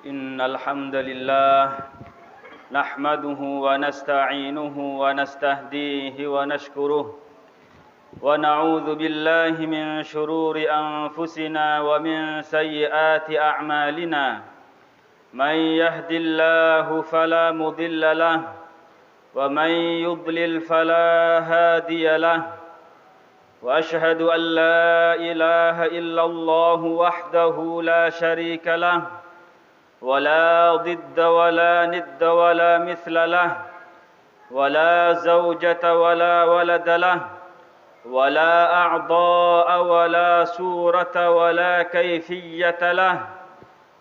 إن الحمد لله نحمده ونستعينه ونستهديه ونشكره ونعوذ بالله من شرور أنفسنا ومن سيئات أعمالنا من يهد الله فلا مضل له ومن يضلل فلا هادي له وأشهد أن لا إله إلا الله وحده لا شريك له ولا ضد ولا ند ولا مثل له ولا زوجة ولا ولد له ولا أعضاء ولا صورة ولا كيفية له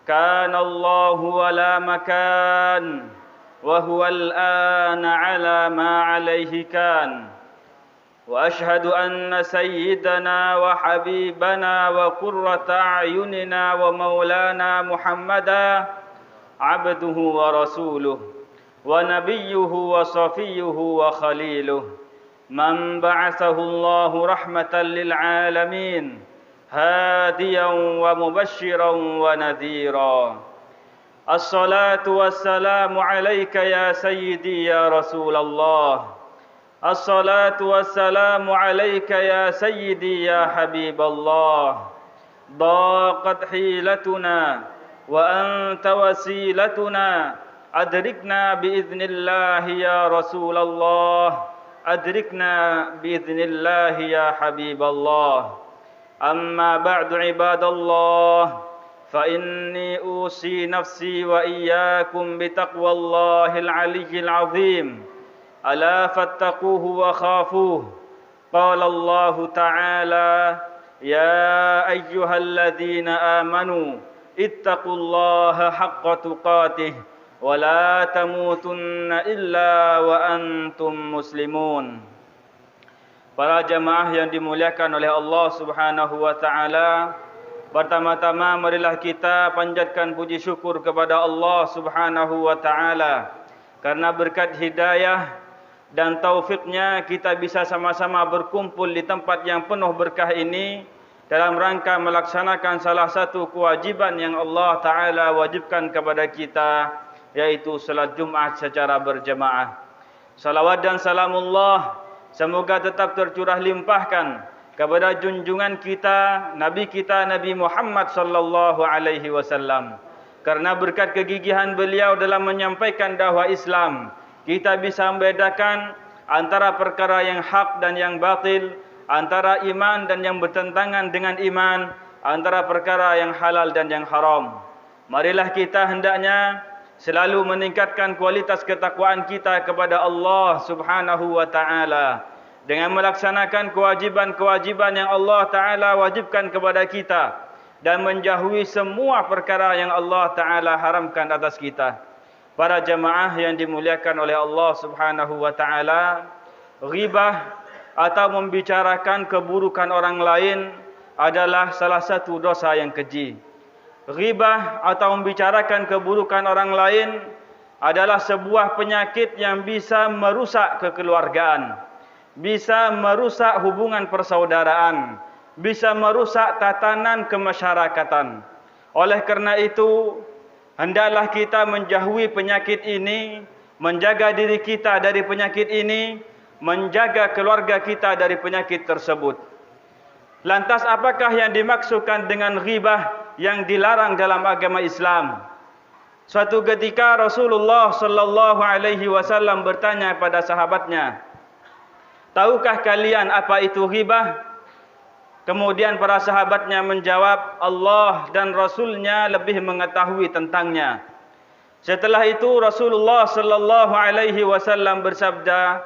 كان الله ولا مكان وهو الآن على ما عليه كان وأشهد أن سيدنا وحبيبنا وقرة أعيننا ومولانا محمدا عبده ورسوله ونبيه وصفيه وخليله من بعثه الله رحمة للعالمين هاديا ومبشرا ونذيرا الصلاة والسلام عليك يا سيدي يا رسول الله الصلاة والسلام عليك يا سيدي يا حبيب الله ضاقت حيلتنا وأنت وسيلتنا أدركنا بإذن الله يا رسول الله أدركنا بإذن الله يا حبيب الله أما بعد عباد الله فإني أوصي نفسي وإياكم بتقوى الله العلي العظيم ألا فاتقوه وخافوه قال الله تعالى يا أيها الذين آمنوا اتقوا الله حق تقاته ولا تموتن إلا وأنتم مسلمون. Para jamaah yang dimuliakan oleh Allah Subhanahu wa taala, pertama-tama marilah kita panjatkan puji syukur kepada Allah Subhanahu wa taala karena berkat hidayah dan taufiknya kita bisa sama-sama berkumpul di tempat yang penuh berkah ini dalam rangka melaksanakan salah satu kewajiban yang Allah Ta'ala wajibkan kepada kita, yaitu salat Jumat secara berjemaah. Salawat dan salamullah semoga tetap tercurah limpahkan kepada junjungan kita Nabi Muhammad sallallahu alaihi wasallam. Karena berkat kegigihan beliau dalam menyampaikan dakwah Islam, kita bisa membedakan antara perkara yang hak dan yang batil, antara iman dan yang bertentangan dengan iman, antara perkara yang halal dan yang haram. Marilah kita hendaknya selalu meningkatkan kualitas ketakwaan kita kepada Allah Subhanahu wa taala dengan melaksanakan kewajiban-kewajiban yang Allah Taala wajibkan kepada kita dan menjauhi semua perkara yang Allah Taala haramkan atas kita. Para jamaah yang dimuliakan oleh Allah Subhanahu wa taala, ghibah atau membicarakan keburukan orang lain adalah salah satu dosa yang keji. Ghibah atau membicarakan keburukan orang lain adalah sebuah penyakit yang bisa merusak kekeluargaan, bisa merusak hubungan persaudaraan, bisa merusak tatanan kemasyarakatan. Oleh karena itu, hendaklah kita menjauhi penyakit ini, menjaga diri kita dari penyakit ini, menjaga keluarga kita dari penyakit tersebut. Lantas apakah yang dimaksudkan dengan ghibah yang dilarang dalam agama Islam? Suatu ketika Rasulullah sallallahu alaihi wasallam bertanya pada sahabatnya, "Tahukah kalian apa itu ghibah?" Kemudian para sahabatnya menjawab, Allah dan Rasulnya lebih mengetahui tentangnya. Setelah itu Rasulullah sallallahu alaihi wasallam bersabda,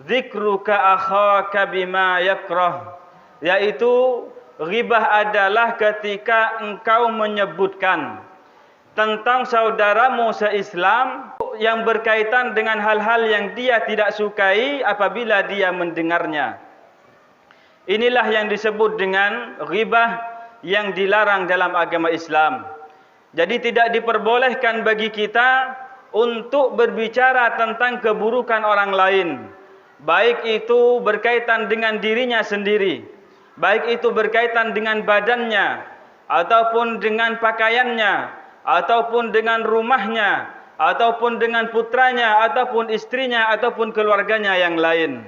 "Dzikruka akhaka bima yakrah." Yaitu ghibah adalah ketika engkau menyebutkan tentang saudaramu se-Islam yang berkaitan dengan hal-hal yang dia tidak sukai apabila dia mendengarnya. Inilah yang disebut dengan ghibah yang dilarang dalam agama Islam. Jadi tidak diperbolehkan bagi kita untuk berbicara tentang keburukan orang lain, baik itu berkaitan dengan dirinya sendiri, baik itu berkaitan dengan badannya, ataupun dengan pakaiannya, ataupun dengan rumahnya, ataupun dengan putranya, ataupun istrinya, ataupun keluarganya yang lain.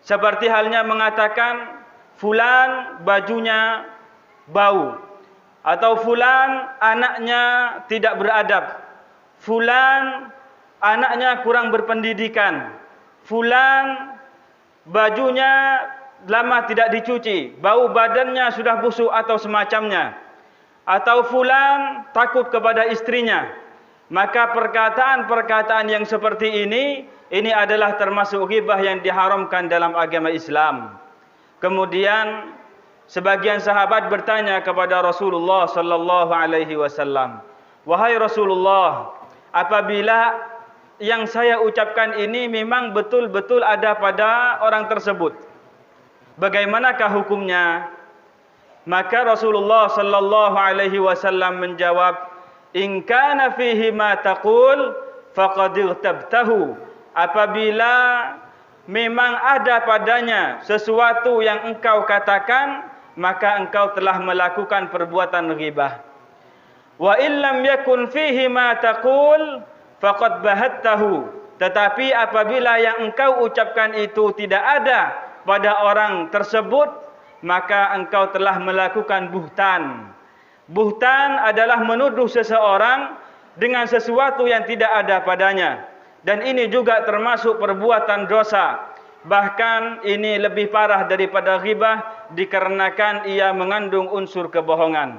Seperti halnya mengatakan, fulan bajunya bau, atau fulan anaknya tidak beradab, fulan anaknya kurang berpendidikan, fulan bajunya lama tidak dicuci, bau badannya sudah busuk atau semacamnya, atau fulan takut kepada istrinya. Maka perkataan-perkataan yang seperti ini adalah termasuk ghibah yang diharamkan dalam agama Islam. Kemudian sebagian sahabat bertanya kepada Rasulullah sallallahu alaihi wasallam, "Wahai Rasulullah, apabila yang saya ucapkan ini memang betul-betul ada pada orang tersebut, bagaimanakah hukumnya?" Maka Rasulullah sallallahu alaihi wasallam menjawab, "In kana fihi ma taqul faqad irtabtahu." Apabila memang ada padanya sesuatu yang engkau katakan, maka engkau telah melakukan perbuatan ghibah. Wa illam yakun fihi ma taqul faqad bahattahu. Tetapi apabila yang engkau ucapkan itu tidak ada pada orang tersebut, maka engkau telah melakukan buhtan. Buhtan adalah menuduh seseorang dengan sesuatu yang tidak ada padanya. Dan ini juga termasuk perbuatan dosa. Bahkan ini lebih parah daripada ghibah dikarenakan ia mengandung unsur kebohongan.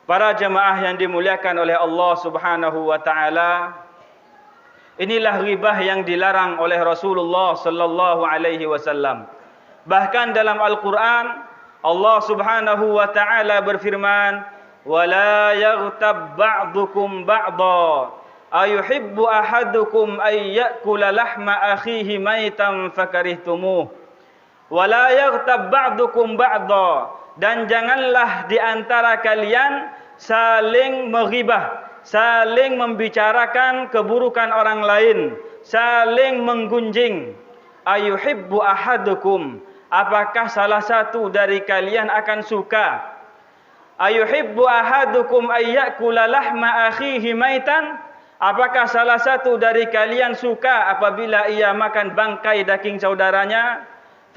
Para jemaah yang dimuliakan oleh Allah Subhanahu wa taala, inilah ghibah yang dilarang oleh Rasulullah sallallahu alaihi wasallam. Bahkan dalam Al-Qur'an Allah Subhanahu wa taala berfirman, "Wala yaghtab ba'dukum ba'dha ayuhibbu ahadukum ay ya'kula lahma akhihi maitan fakarihtumuh." Wala yaghtab ba'dukum ba'dha, dan janganlah di antara kalian saling menghibah, saling membicarakan keburukan orang lain, saling menggunjing. Ayuhibbu ahadukum, apakah salah satu dari kalian akan suka? Ayuhibbu ahadukum ayyakula lahma akhihi maitan, apakah salah satu dari kalian suka apabila ia makan bangkai daging saudaranya?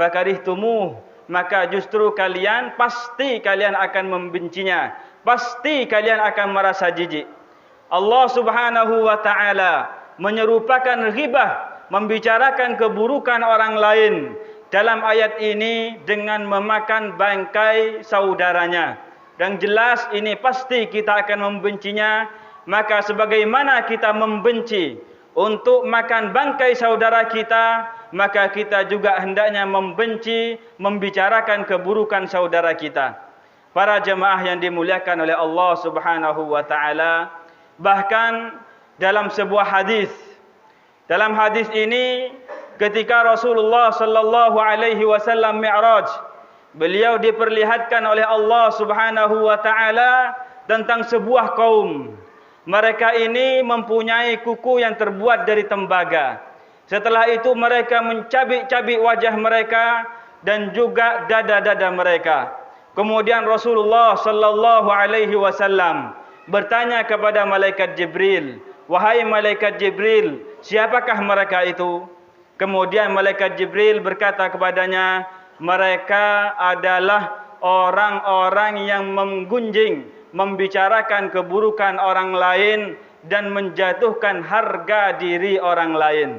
Fakarihtumuh, maka justru kalian pasti kalian akan membencinya, pasti kalian akan merasa jijik. Allah Subhanahu wa taala menyerupakan ghibah, membicarakan keburukan orang lain dalam ayat ini dengan memakan bangkai saudaranya. Dan jelas ini pasti kita akan membencinya. Maka sebagaimana kita membenci untuk makan bangkai saudara kita, maka kita juga hendaknya membenci membicarakan keburukan saudara kita. Para jemaah yang dimuliakan oleh Allah Subhanahu wa taala, bahkan dalam sebuah hadis, dalam hadis ini ketika Rasulullah sallallahu alaihi wasallam Mi'raj, beliau diperlihatkan oleh Allah Subhanahu wa taala tentang sebuah kaum. Mereka ini mempunyai kuku yang terbuat dari tembaga. Setelah itu mereka mencabik-cabik wajah mereka dan juga dada-dada mereka. Kemudian Rasulullah sallallahu alaihi wasallam bertanya kepada malaikat Jibril, "Wahai malaikat Jibril, siapakah mereka itu?" Kemudian malaikat Jibril berkata kepadanya, "Mereka adalah orang-orang yang menggunjing, membicarakan keburukan orang lain dan menjatuhkan harga diri orang lain."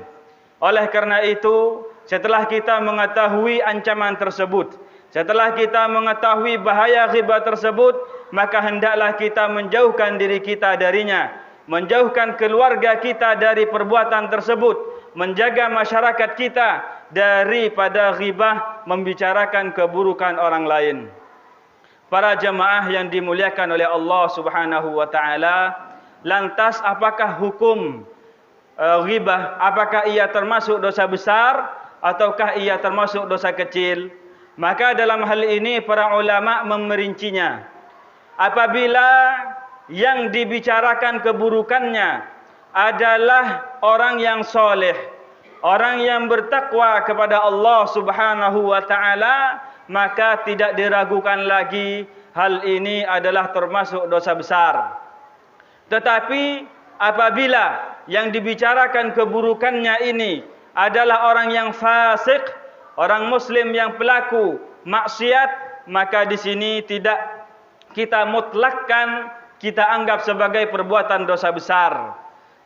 Oleh karena itu, setelah kita mengetahui ancaman tersebut, setelah kita mengetahui bahaya ghibah tersebut, maka hendaklah kita menjauhkan diri kita darinya, menjauhkan keluarga kita dari perbuatan tersebut, menjaga masyarakat kita daripada ghibah, membicarakan keburukan orang lain. Para jemaah yang dimuliakan oleh Allah Subhanahu wa taala, lantas apakah hukum ghibah? Apakah ia termasuk dosa besar ataukah ia termasuk dosa kecil? Maka dalam hal ini para ulama memerincinya. Apabila yang dibicarakan keburukannya adalah orang yang soleh, orang yang bertakwa kepada Allah Subhanahu wa taala, maka tidak diragukan lagi hal ini adalah termasuk dosa besar. Tetapi apabila yang dibicarakan keburukannya ini adalah orang yang fasik, orang muslim yang pelaku maksiat, maka di sini tidak kita mutlakkan, kita anggap sebagai perbuatan dosa besar.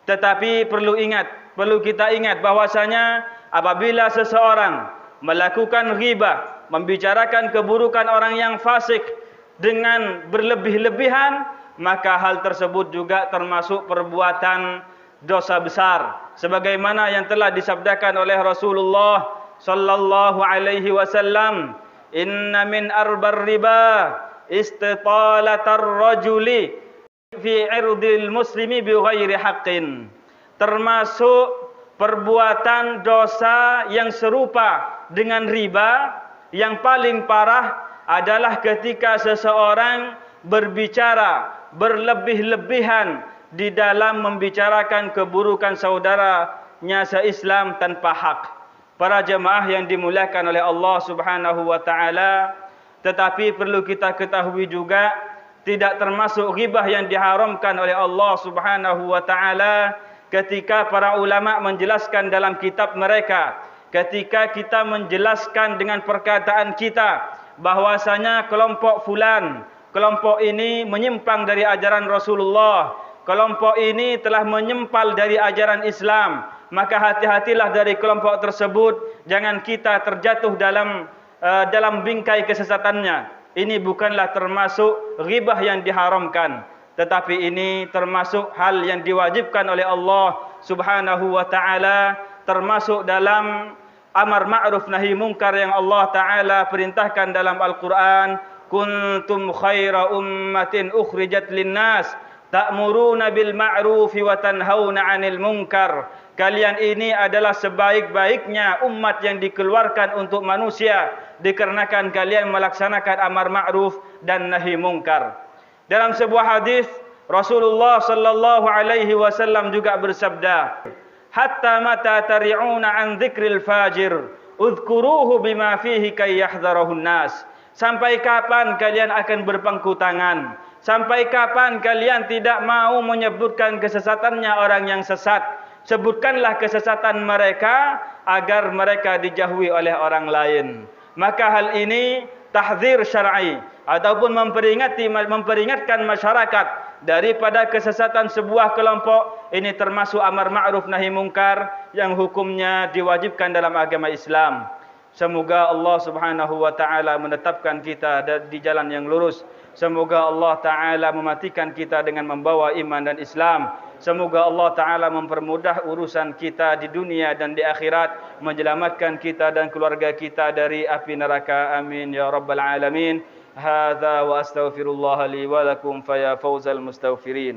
Tetapi perlu kita ingat bahwasanya apabila seseorang melakukan ghibah, membicarakan keburukan orang yang fasik dengan berlebih-lebihan, maka hal tersebut juga termasuk perbuatan dosa besar. Sebagaimana yang telah disabdakan oleh Rasulullah sallallahu alaihi wasallam, "Inna min arbar riba istitalatar rajuli fi irdil muslimi bighairi haqqin." Termasuk perbuatan dosa yang serupa dengan riba yang paling parah adalah ketika seseorang berbicara berlebih-lebihan di dalam membicarakan keburukan saudaranya se-Islam tanpa hak. Para jemaah yang dimuliakan oleh Allah Subhanahu wa taala, tetapi perlu kita ketahui juga tidak termasuk ghibah yang diharamkan oleh Allah Subhanahu wa taala ketika para ulama menjelaskan dalam kitab mereka, ketika kita menjelaskan dengan perkataan kita bahwasanya kelompok fulan, kelompok ini menyimpang dari ajaran Rasulullah, kelompok ini telah menyempal dari ajaran Islam, maka hati-hatilah dari kelompok tersebut, jangan kita terjatuh dalam bingkai kesesatannya. Ini bukanlah termasuk ghibah yang diharamkan, tetapi ini termasuk hal yang diwajibkan oleh Allah Subhanahu wa taala, termasuk dalam amar ma'ruf nahi munkar yang Allah taala perintahkan dalam Al-Qur'an, kuntum khaira ummatin ukhrijat linnas ta'muruna bil ma'rufi wa tanhauna 'anil munkar. Kalian ini adalah sebaik-baiknya umat yang dikeluarkan untuk manusia, dikarenakan kalian melaksanakan amar ma'ruf dan nahi munkar. Dalam sebuah hadis Rasulullah sallallahu alaihi wasallam juga bersabda, hatta mata tari'una an dzikril fajir udhkuruhu bima fihi kay yahdharahun nas. Sampai kapan kalian akan berpangku tangan? Sampai kapan kalian tidak mau menyebutkan kesesatannya orang yang sesat? Sebutkanlah kesesatan mereka agar mereka dijauhi oleh orang lain. Maka hal ini tahdzir syar'i ataupun memperingatkan masyarakat daripada kesesatan sebuah kelompok. Ini termasuk amar ma'ruf nahi munkar yang hukumnya diwajibkan dalam agama Islam. Semoga Allah Subhanahu wa taala menetapkan kita di jalan yang lurus. Semoga Allah taala mematikan kita dengan membawa iman dan Islam. Semoga Allah taala mempermudah urusan kita di dunia dan di akhirat, menyelamatkan kita dan keluarga kita dari api neraka. Amin ya rabbal alamin. Hadza wa astaghfirullah li wa lakum fa ya fawzal mustaghfirin.